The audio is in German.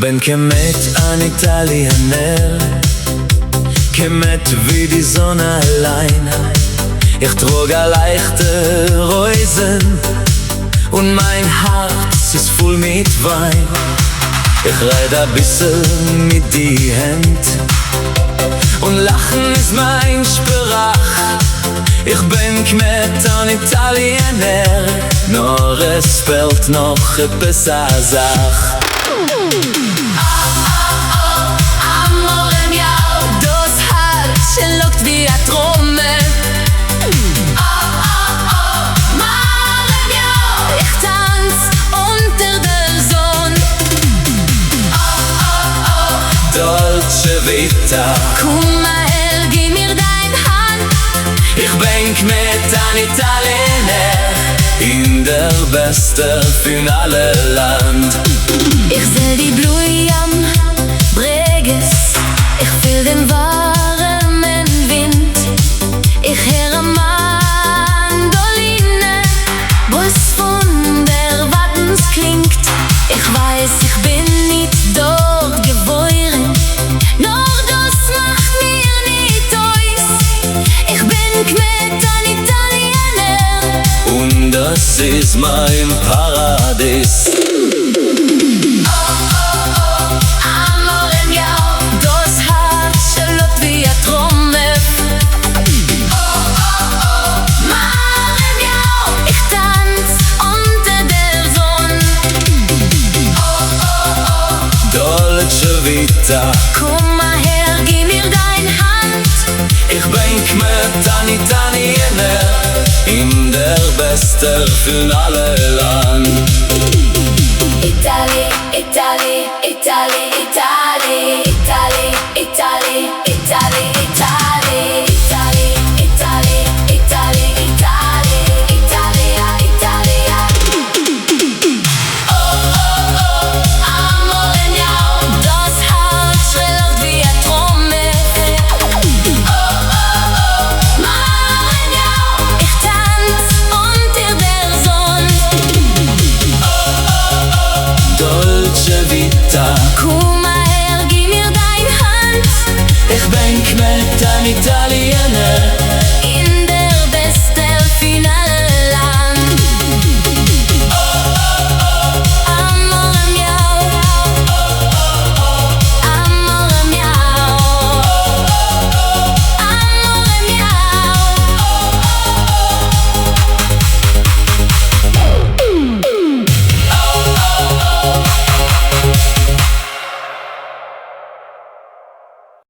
bin gemäht an Italiener, gemäht wie die Sonne allein. Ich trug a leichte Reusen und mein Herz ist voll mit Wein. Ich red a bisschen mit die Hand und lachen ist mein Sprach. Ich bin gemäht an Italiener, nur es fehlt noch etwas a Sach. Amore mio, das Herz lockt wie a Trommel. Mare mio, ich tanz unter der Sonne. Dolce Vita, Komm mal her, gib mir dein Hand. ich bin gemäht an Italiener, in der beste Finale Land. Ich seh die Blume am Breges, ich fühl den warmen Wind. Ich höre Mandoline, was von der Wattens klingt. Ich weiß, ich bin nicht dort geboren, nur das macht mir nicht aus. Ich bin gemäht an Italiener Und das ist mein Paradies. Amore mio, das Herz schlägt wie a Trommel. Mare mio, ich tanz unter der Sonne. Dolce Vita, Komm mal her, gib mir dein Hand. ich bin gemäht an Italiener, in der beste Finale Land. Italy, Italy, Italy, Italy, Italy, Italy, Italy, Italy, Italy, Italy, Italy, Italy, Italia, Italia. Amore mio, das Herz schlägt wie a Trommel. Mare mio, ich tanz unter der Sonne. Dolce Vita, Komm mal her, gib mir dein Hand. ich bin gemäht an Italiener,